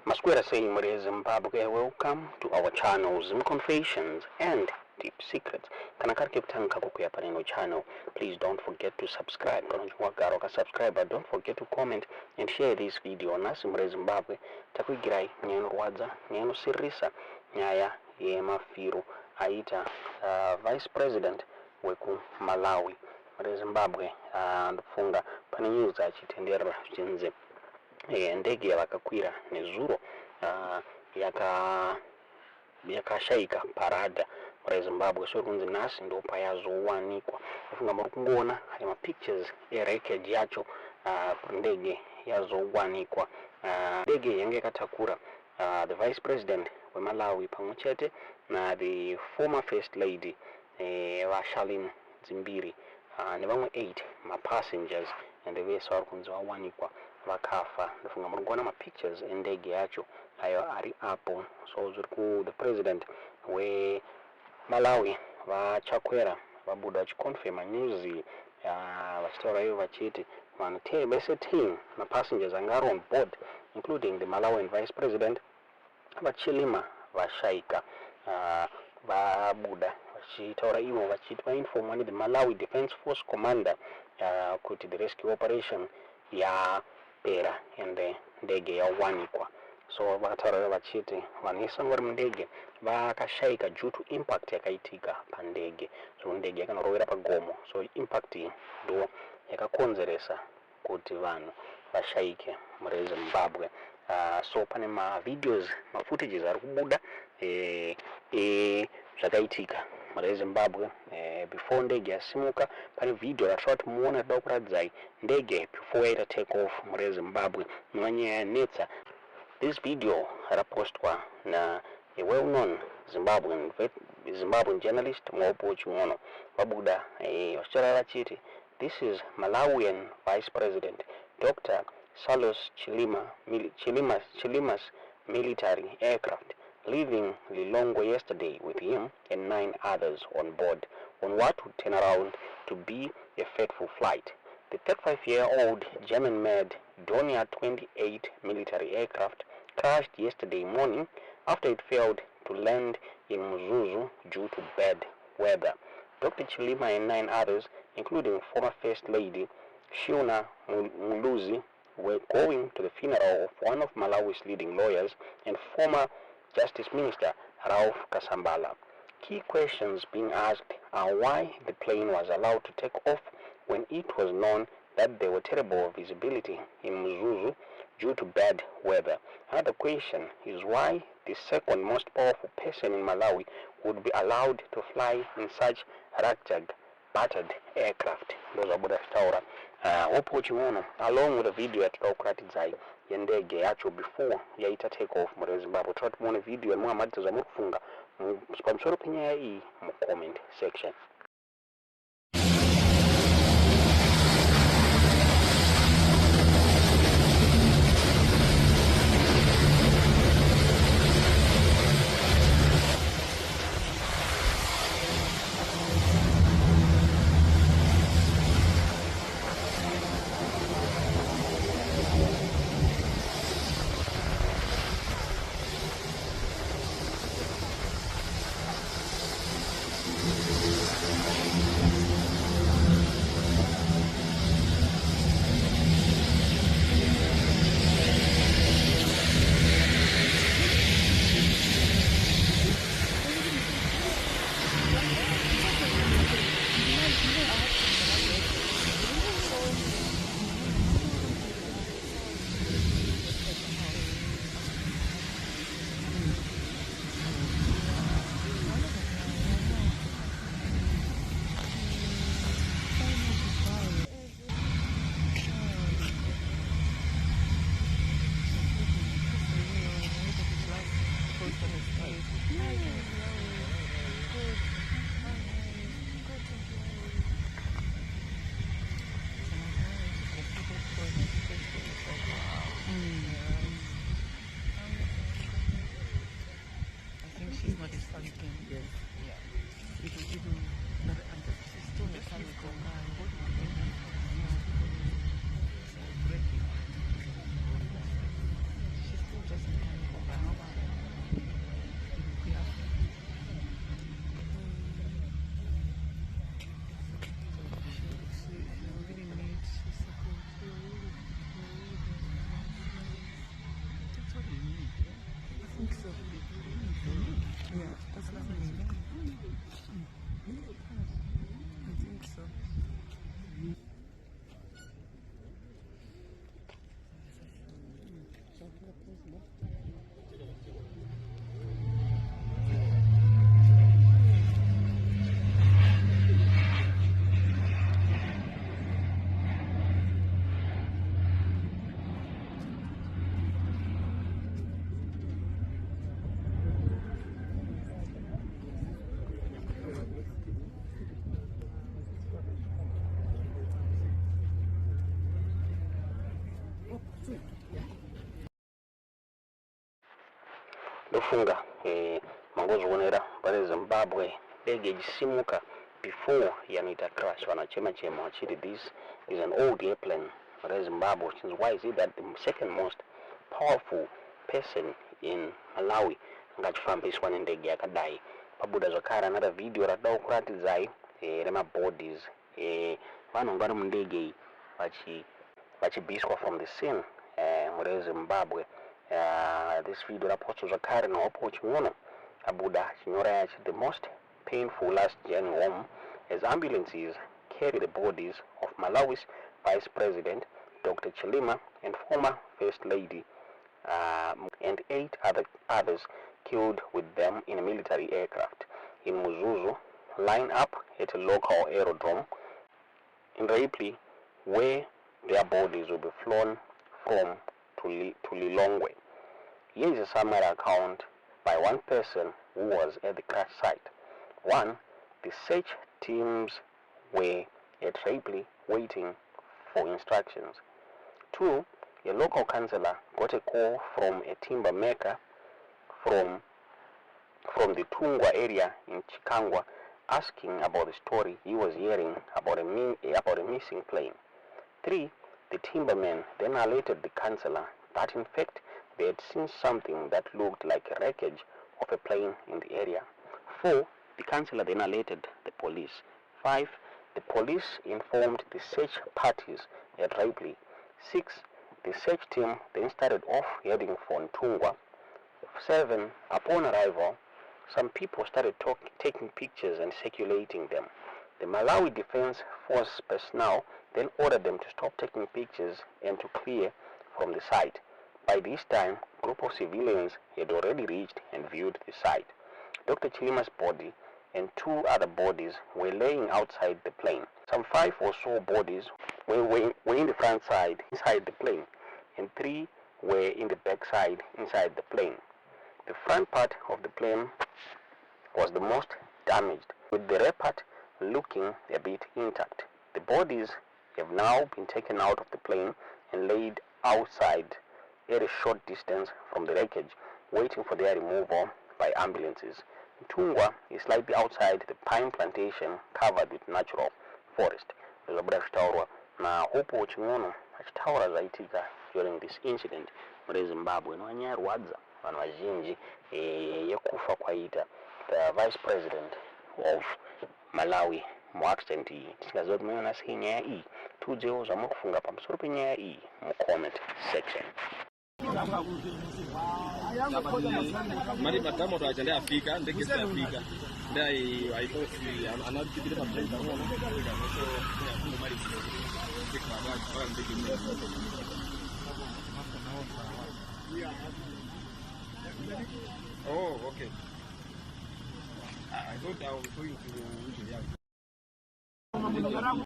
Masquera saying Maria Zimbabwe, welcome to our channel Zim Confessions and Deep Secrets. Kana karike kutanka kukuya paneno channel, please don't forget to subscribe. Kana chwagaro ka subscribe, but don't forget to comment and share this video. Nasi Maria Zimbabwe takuigirai nyeno rwadza, nyeno sirisa nyaya ye Mafiru aita Vice President weku Malawi. Maria Zimbabwe ndofunga pane news achitenderera chinze ndege yavakakwira nezuro yakashaika parada muZimbabwe. So kunzi nasi ndo payazowanikwa. Ufunga muri kungoona aya pictures wreckage yacho ndege yazowanikwa. Ndege yange yakatakura the Vice President weMalawi pamwechete na the former First Lady vashalini dzimbiri nevamwe 8 passengers and vese vari kunzi vawanikwa vakafa. Ndofunga muri kuona pictures endege yacho ayo ari apo. So zviri ku the president weMalawi vachakwera vabuda vachiconfirma news vachitaura ivo vachiti vanhu vese 10 passengers anga ari on board including the Malawian Vice President vachilima vashaika vabuda vachitaura ivo vachiti vainformwa the Malawi Defense Force Commander kuti the rescue operation yapera ende ndege yawanikwa. So vakataura vachiti vanhu vese vari mundege vakashaika due to impact yakaitika pandege. So ndege yakanorowera pagomo, so impact ndo yakakonzeresa kuti vanhu vashaike muZimbabwe. So pane mavideos mafootages ari kubuda zvakaitika muZimbabwe before ndege yasimuka. Pane video ratoti muona toda kuradzai ndege before yaita take off muZimbabwe nyaya yanetsa. This video rapostwa na a well-known Zimbabwean journalist Mwopo Ching'ono vabuda vachitaura vachiti this is Malawian Vice President Dr. Salus Chilima's military aircraft leaving Lilongwe yesterday with him and 9 others on board on what would turn around to be a fateful flight. The 35-year-old German-made Dornier 28 military aircraft crashed yesterday morning after it failed to land in Mzuzu due to bad weather. Dr. Chilima and 9 others, including former First Lady Shiona Muluzi, were going to the funeral of one of Malawi's leading lawyers and former Justice Minister Rauf Kasambala. Key questions being asked are why the plane was allowed to take off when it was known that there were terrible visibility in Mzuzu due to bad weather. Another question is why the second most powerful person in Malawi would be allowed to fly in such rugged, battered aircraft. Those are Buddha Taura. Mwopo Ching'ono, along with the video at Taukuratidzai yendege yacho before yaita take off muZimbabwe. Toti muone video ya MaVideos amurifunga pamusoro penyaya iyi mu comment section. tofunga mangozoonera pale Zimbabwe ndege jisimuka before yanoita crash. Wanachema wachiri this is an old airplane pale Zimbabwe. Why is it that the second most powerful person in Malawi ngachifambiswa nendege yakadai? Pabuda zvakare another video radao kuratidzai rema bodies vanhu vari mundege vachibviswa from the scene muri Zimbabwe. This video raposto zvakare nawapo chimwono abuda chinyora yachi the most painful last journey home as ambulances carry the bodies of Malawi's Vice President Dr. Chilima and former First Lady and 8 others killed with them in a military aircraft in Muzuzu line up at a local aerodrome in Ripley, where their bodies will be flown from to Lilongwe. Here is a summary account by one person who was at the crash site. 1. The search teams were at Ripley waiting for instructions. 2. A local councillor got a call from a timber maker from the Tungwa area in Chikangwa asking about the story he was hearing about a missing plane. 3. The timberman then alerted the councillor that in fact they had seen something that looked like a wreckage of a plane in the area. 4. The councillor then alerted the police. 5. The police informed the search parties at Ripley. 6. The search team then started off heading for Ntungwa. 7. Upon arrival, some people started taking pictures and circulating them. The Malawi Defense Force personnel then ordered them to stop taking pictures and to clear from the site. By this time, a group of civilians had already reached and viewed the site. Dr. Chilima's body and 2 other bodies were laying outside the plane. Some 5 or so bodies were in the front side inside the plane, and 3 were in the back side inside the plane. The front part of the plane was the most damaged, with the rear part looking a bit intact. The bodies have now been taken out of the plane and laid outside at a short distance from the wreckage, waiting for their removal by ambulances. Tungwa is slightly outside the pine plantation covered with natural forest. Zvabuda zvitaurwa nahopo ching'ono achitaura zvaitika during this incident muri Zimbabwe. Inonyarwadza vanhu vazhinji yekufa kwaita the Vice President of Malawi muaccident iyi. Tisingaziva kuti muiona sei nyaya iyi. Tiudzewo zvamuri kufunga pamusoro penyaya iyi mucomment section. Mari matamo to ajale Afrika ndege za Afrika ndai aiposi anatibile maplane tangu so mari kwa ndege. Oh, okay. I thought I was going to